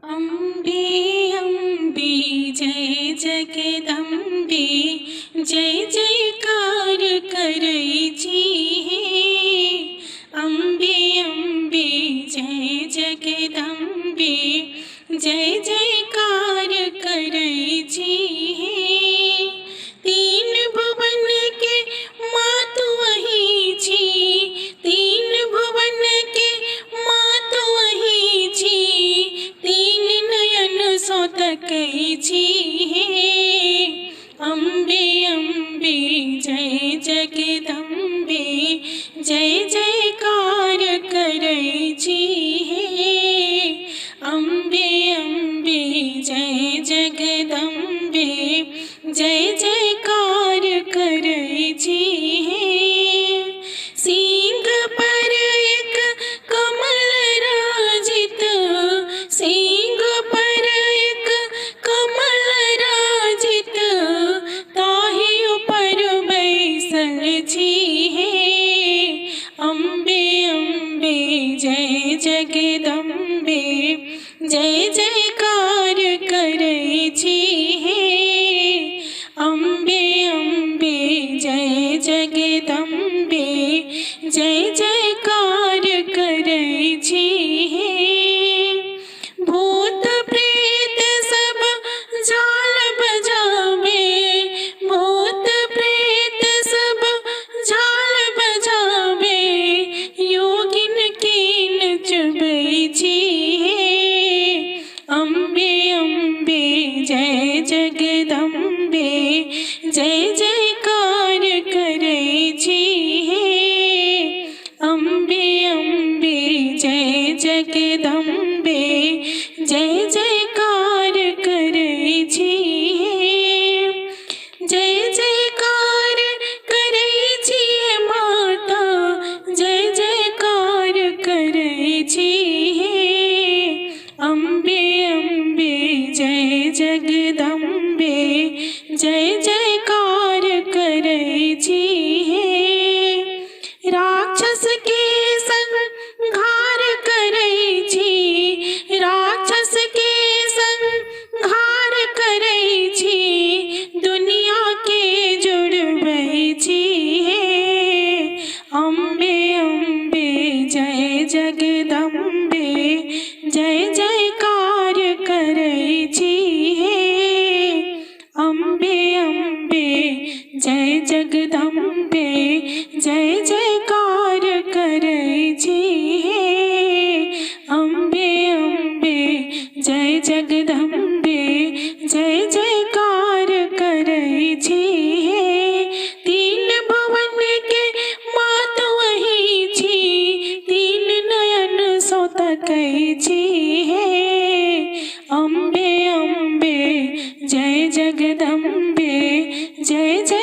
अम्बे अम्बे जय जगदम्बे, जय जयकार करै छी हे। अम्बे अम्बे जय जगदम्बे, जय जयकार करै छी हे। तीन भुवन के मातु अहीं छी, तीन भुवन के मातु अहीं छी, तीन नयन सो तकै छी हे। अम्बे अम्बे जय जगदम्बे, जय जयकार करै छी हे। अम्बे अम्बे जय जगदम्बे, जय जयकार करै छी हे। सिंह पर एक कमल राजित, सिंह पर एक कमल राजित, ताहि ऊपर बैसल छी हे। अम्बे अम्बे जय जगदम्बे, जय जयकार करै छी हे। अम्बे अम्बे जय जगदम्बे, जय जयकार करै छी हे। भूत प्रेत सब झाल बजावे, भूत प्रेत सब झाल बजावे, योगिन के नचबै छी हे। अम्बे अम्बे जय जगदम्बे, जय जयकार करै छी हे। अम्बे अम्बे जय जगदम्बे, जय जयकार करै छी हे। जय जयकार करै छी माता, जय जयकार करै छी हे। अम्बे अम्बे जय जगदम्बे, जय जयकार करै छी हे। राक्षस के संहार करै छी, राक्षस के संहार करै छी, दुनिया के जुड़बै छी हे। अम्बे अम्बे जय जगदम्बे, जय जयकार करै छी हे। अम्बे अम्बे जय जगदम्बे, जय जयकार करै छी हे। अम्बे अम्बे जय जगदम्बे, जय जयकार करै छी हे। तीन भुवन के मातु अहीं छी, तीन नयन सो तकै छी हे। अम्बे अम्बे जय जगदम्बे, जय जय